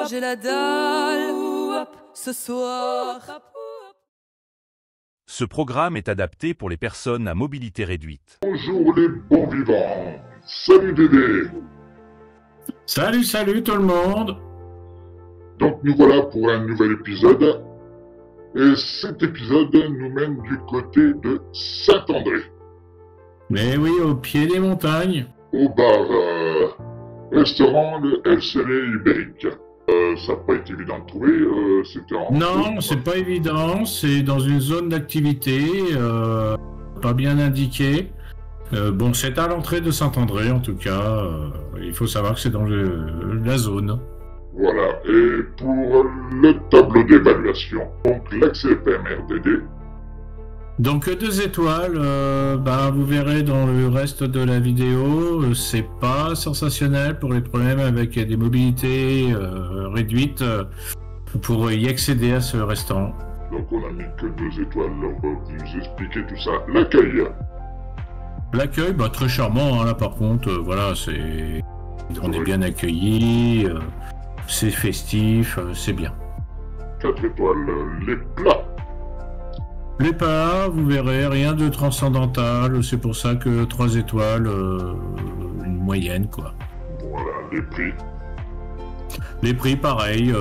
j'ai la dalle ce soir. Ce programme est adapté pour les personnes à mobilité réduite. Bonjour les bons vivants. Salut Dédé. Salut tout le monde. Donc nous voilà pour un nouvel épisode. Et cet épisode nous mène du côté de Saint-André. Mais oui, au pied des montagnes. Au bar restaurant le LCL Ibérique. Ça n'a pas été évident de trouver, c'était en... Non, c'est pas évident, c'est dans une zone d'activité, pas bien indiquée. Bon, c'est à l'entrée de Saint-André en tout cas, il faut savoir que c'est dans la zone. Voilà, et pour le tableau d'évaluation, donc l'accès PMR DD. Donc 2 étoiles, vous verrez dans le reste de la vidéo, c'est pas sensationnel pour les problèmes avec des mobilités réduites pour y accéder à ce restaurant. Donc on a mis que 2 étoiles, on va vous expliquer tout ça. L'accueil, très charmant, hein, là par contre, voilà, on est bien accueillis, c'est festif, c'est bien. 4 étoiles, les plats. Les plats, vous verrez, rien de transcendantal, c'est pour ça que 3 étoiles, une moyenne quoi. Voilà, les prix. Les prix, pareil,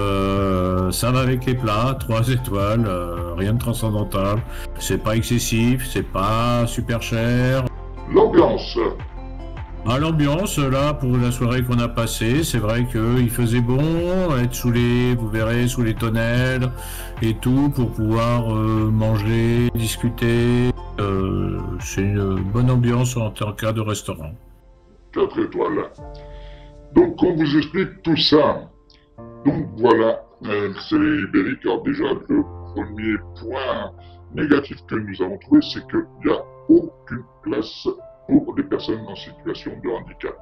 ça va avec les plats, 3 étoiles, rien de transcendantal, c'est pas excessif, c'est pas super cher. L'ambiance. L'ambiance, là, pour la soirée qu'on a passée, c'est vrai qu'il faisait bon, être vous verrez, sous les tonnelles et tout, pour pouvoir manger, discuter. C'est une bonne ambiance en cas de restaurant. 4 étoiles. Donc, on vous explique tout ça. Donc, voilà, c'est Ibérique. Alors, déjà, le premier point négatif que nous avons trouvé, c'est qu'il n'y a aucune place pour les personnes en situation de handicap.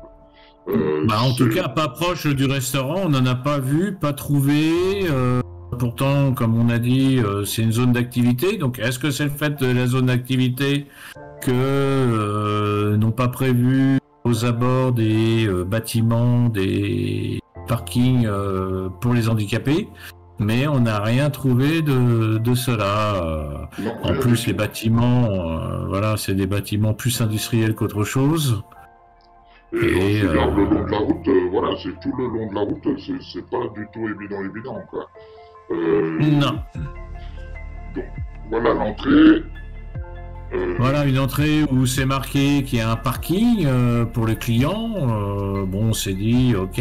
En tout cas, pas proche du restaurant, on n'en a pas vu, pas trouvé. Pourtant, comme on a dit, c'est une zone d'activité. Donc, est-ce que c'est le fait de la zone d'activité que n'ont pas prévu aux abords des bâtiments, des parkings pour les handicapés? Mais on n'a rien trouvé de cela. En plus, les bâtiments, voilà, c'est des bâtiments plus industriels qu'autre chose. Et le long de la route, voilà, c'est tout le long de la route, c'est pas du tout évident, quoi. Non. Donc, voilà l'entrée. Voilà une entrée où c'est marqué qu'il y a un parking pour les clients. On s'est dit ok,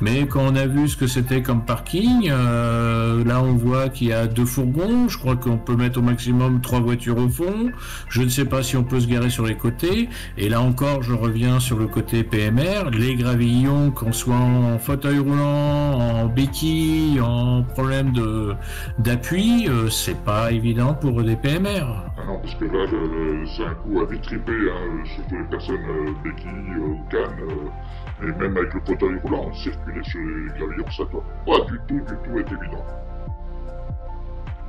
mais quand on a vu ce que c'était comme parking, là on voit qu'il y a 2 fourgons. Je crois qu'on peut mettre au maximum 3 voitures au fond. Je ne sais pas si on peut se garer sur les côtés. Et là encore, je reviens sur le côté PMR. Les gravillons, qu'on soit en fauteuil roulant, en béquille, en problème d'appui, c'est pas évident pour des PMR. Ah non, parce que là, c'est un coup à vite triper, hein, surtout les personnes béquilles ou cannes, et même avec le fauteuil roulant, circuler sur les gravillons, ça doit pas du tout être évident.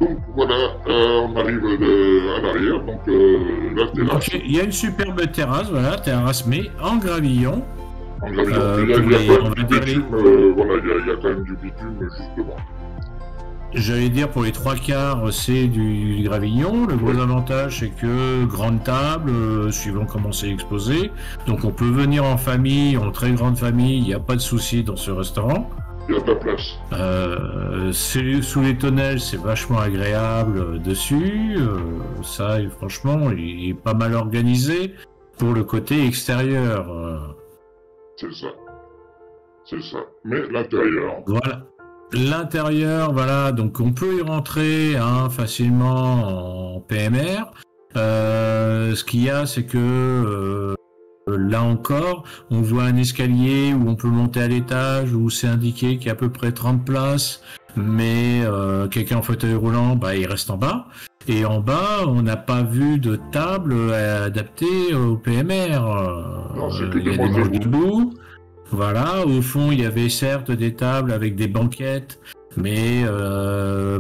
Donc voilà, on arrive à l'arrière, donc la terrasse. Il y a une superbe terrasse, voilà, terrasse mais en gravillon. En gravillon, il y a quand même du bitume, voilà, il y a quand même du bitume juste devant. J'allais dire pour les 3/4 c'est du gravillon. Le gros avantage c'est que grande table, suivant comment c'est exposé. Donc on peut venir en famille, en très grande famille, il n'y a pas de souci dans ce restaurant. Il y a de la place. Sous les tonnelles c'est vachement agréable dessus. Ça franchement il est pas mal organisé pour le côté extérieur. C'est ça. Mais l'intérieur. Voilà. L'intérieur, voilà, donc on peut y rentrer facilement en PMR. Ce qu'il y a, c'est que là encore, on voit un escalier où on peut monter à l'étage, où c'est indiqué qu'il y a à peu près 30 places, mais quelqu'un en fauteuil roulant, il reste en bas. Et en bas, on n'a pas vu de table adaptée au PMR. Non, c'est il y a des manches debout. Voilà, au fond, il y avait certes des tables avec des banquettes, mais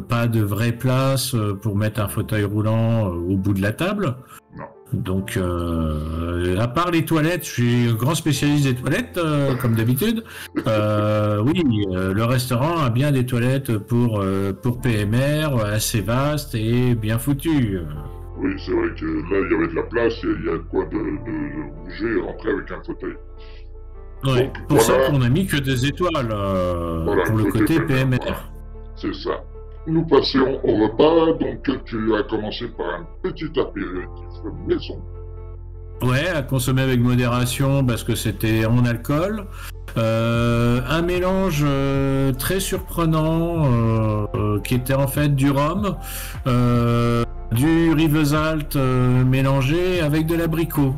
pas de vraie place pour mettre un fauteuil roulant au bout de la table. Non. Donc, à part les toilettes, je suis un grand spécialiste des toilettes, comme d'habitude. Oui, le restaurant a bien des toilettes pour PMR, assez vastes et bien foutues. Oui, c'est vrai que là, il y avait de la place, il y a de quoi de bouger et rentrer avec un fauteuil. Ouais, Donc, pour voilà. ça qu'on a mis que des étoiles Voilà, pour le côté PMR. voilà. C'est ça. Nous passions au repas, donc tu as commencé par un petit apéritif maison. Ouais, à consommer avec modération parce que c'était en alcool. Un mélange très surprenant qui était en fait du rhum, du Rivesaltes mélangé avec de l'abricot.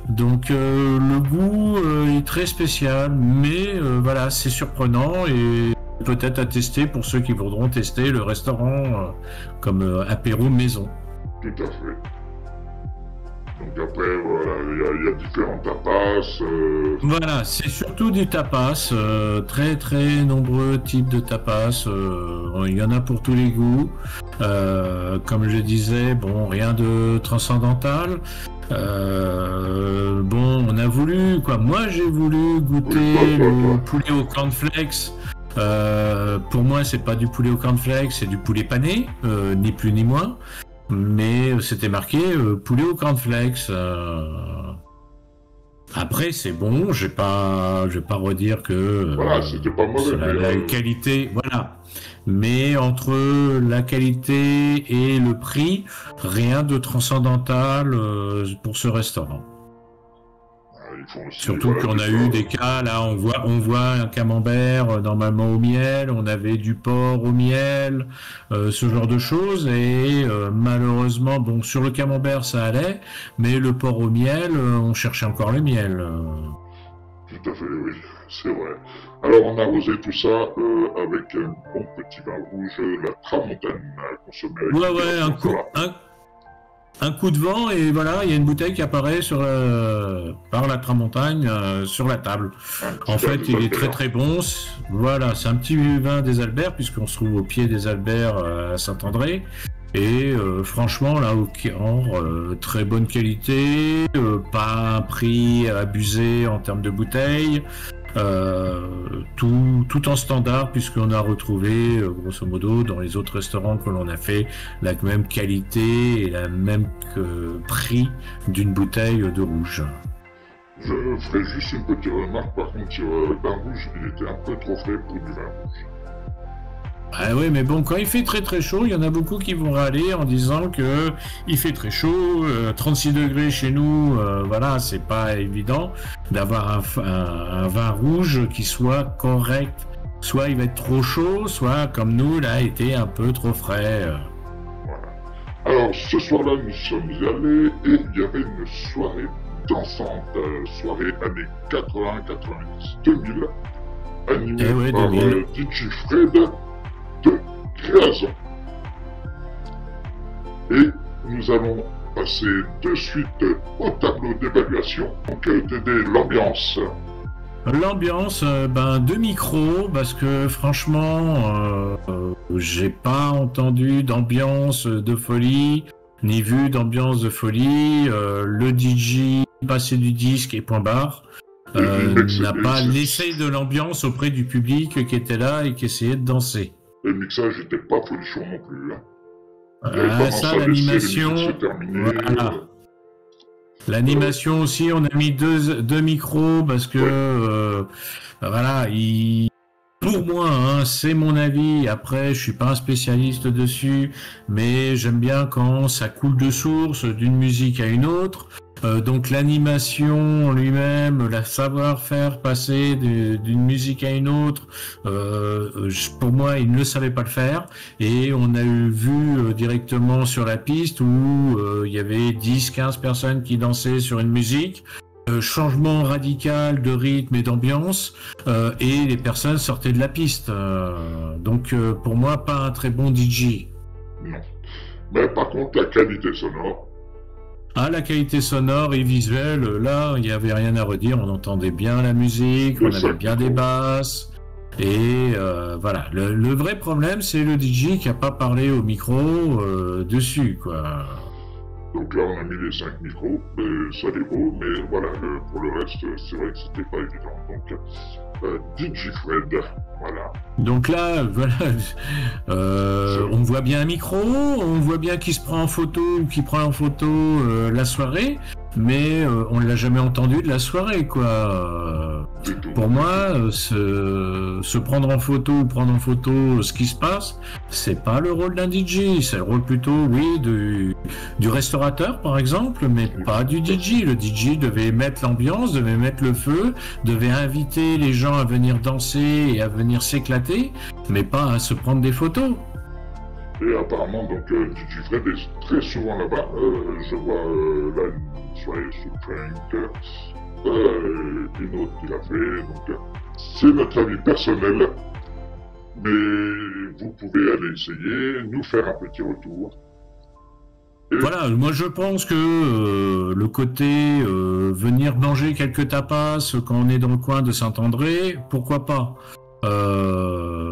Donc le goût est très spécial, mais voilà, c'est surprenant et peut-être à tester pour ceux qui voudront tester le restaurant comme apéro maison. Tout à fait. Donc après, voilà, il y a différents tapas. Voilà, c'est surtout du tapas, très très nombreux types de tapas, il y en a pour tous les goûts. Comme je disais, bon, rien de transcendantal. Bon, on a voulu, quoi, moi j'ai voulu goûter le poulet au cornflakes. Pour moi, c'est pas du poulet au cornflakes, c'est du poulet pané, ni plus ni moins. Mais c'était marqué poulet au cornflakes. Après, c'est bon, je vais pas redire que Voilà, c'était pas mauvais. la qualité, voilà. Mais entre la qualité et le prix, rien de transcendantal pour ce restaurant. Surtout qu'on a eu des cas, là on voit un camembert normalement au miel, on avait du porc au miel, ce genre de choses, et malheureusement, bon, sur le camembert ça allait, mais le porc au miel, on cherchait encore le miel. Tout à fait, oui, c'est vrai. Alors on a arrosé tout ça avec un bon petit vin rouge, la Tramontane à consommer avec un coup de vent et voilà, il y a une bouteille qui apparaît par la Tramontagne sur la table. En fait, il est très très bon. Voilà, c'est un petit vin des Alberts puisqu'on se trouve au pied des Alberts à Saint-André. Et franchement, là, au Cahors, très bonne qualité, pas un prix abusé en termes de bouteilles. Tout en standard puisqu'on a retrouvé grosso modo dans les autres restaurants que l'on a fait la même qualité et la même prix d'une bouteille de rouge. Je ferai juste une petite remarque par contre sur le vin rouge, il était un peu trop frais pour du vin rouge. Ah oui, mais bon, quand il fait très très chaud, il y en a beaucoup qui vont râler en disant que il fait très chaud, 36 degrés chez nous, voilà, c'est pas évident d'avoir un vin rouge qui soit correct. Soit il va être trop chaud, soit comme nous, là, été un peu trop frais. Voilà. Alors, ce soir-là, nous sommes allés et il y avait une soirée dansante, soirée années 80, 90, 2000, animée par DJ Fred de Créazon. Et nous allons passer de suite au tableau d'évaluation. Donc, Dédé, l'ambiance. L'ambiance, deux micros, parce que franchement, j'ai pas entendu d'ambiance de folie, ni vu d'ambiance de folie. Le DJ passait du disque et point barre. N'a pas laissé de l'ambiance auprès du public qui était là et qui essayait de danser. Le mixage n'était pas folichon non plus. Hein. Ça, l'animation, voilà. L'animation aussi, on a mis deux micros parce que voilà, pour moi, hein, c'est mon avis. Après, je suis pas un spécialiste dessus, mais j'aime bien quand ça coule de source d'une musique à une autre. Donc l'animation lui-même, la savoir-faire passer d'une musique à une autre, pour moi, il ne savait pas le faire. Et on a vu directement sur la piste où il y avait 10-15 personnes qui dansaient sur une musique. Changement radical de rythme et d'ambiance, et les personnes sortaient de la piste. Donc pour moi, pas un très bon DJ. Non. Mais par contre, la qualité sonore. Ah, la qualité sonore et visuelle, là, il n'y avait rien à redire. On entendait bien la musique, on avait bien des basses. Et voilà. Le vrai problème, c'est le DJ qui n'a pas parlé au micro dessus, quoi. Donc Donc là, on a mis les 5 micros, ça les vaut, mais voilà, pour le reste, c'est vrai que c'était pas évident. Donc, DJ Fred, voilà. Donc là, voilà, on voit bien un micro, on voit bien qui se prend en photo ou qui prend en photo la soirée, mais on ne l'a jamais entendu de la soirée, quoi. Pour moi, se prendre en photo ou prendre en photo ce qui se passe, c'est pas le rôle d'un DJ, c'est le rôle plutôt, oui, du restaurateur, par exemple, mais pas du DJ. Le DJ devait mettre l'ambiance, devait mettre le feu, devait inviter les gens à venir danser et à venir s'éclater, mais pas à se prendre des photos. Et apparemment, donc, DJ Fred est très souvent là-bas. Je vois là une soirée sous Frank, une autre qu'il a fait. Donc, c'est notre avis personnel. Mais vous pouvez aller essayer, nous faire un petit retour. Et... Voilà, moi je pense que le côté venir manger quelques tapas quand on est dans le coin de Saint-André, pourquoi pas.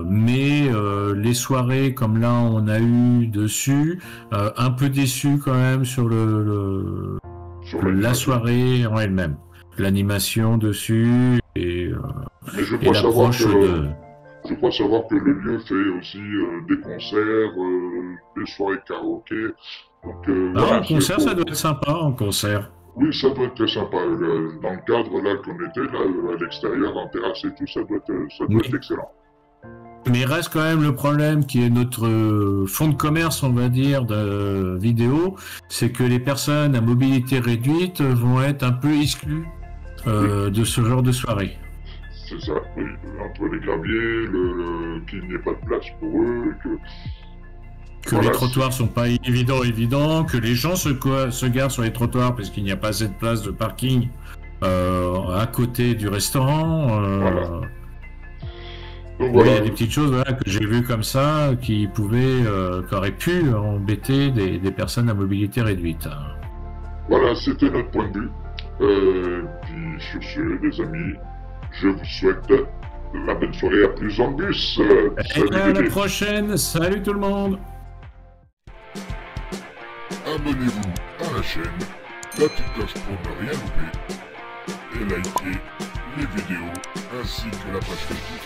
Mais les soirées comme là on a eu dessus, un peu déçu quand même sur la soirée en elle-même, l'animation dessus et l'approche de... Je crois savoir que le lieu fait aussi des concerts, des soirées karaoké. Donc, voilà, en concert, ça doit être sympa en concert. Oui, ça doit être très sympa. Dans le cadre là qu'on était, là, à l'extérieur, en terrasse et tout, ça doit être excellent. Mais il reste quand même le problème qui est notre fonds de commerce, on va dire, de vidéo, c'est que les personnes à mobilité réduite vont être un peu exclues de ce genre de soirée. C'est ça, oui. Entre les graviers, qu'il n'y ait pas de place pour eux, que voilà, les trottoirs sont pas évidents, que les gens se garent sur les trottoirs parce qu'il n'y a pas assez de place de parking à côté du restaurant. Voilà. Donc, voilà. voilà. Il y a des petites choses voilà, que j'ai vues comme ça qui auraient pu embêter des personnes à mobilité réduite. Voilà, c'était notre point de vue. Puis sur ce, les amis, je vous souhaite la belle soirée à plus en bus. Et à la prochaine, salut tout le monde. Abonnez-vous à la chaîne, la petite cloche pour ne rien louper, et likez les vidéos ainsi que la page Facebook.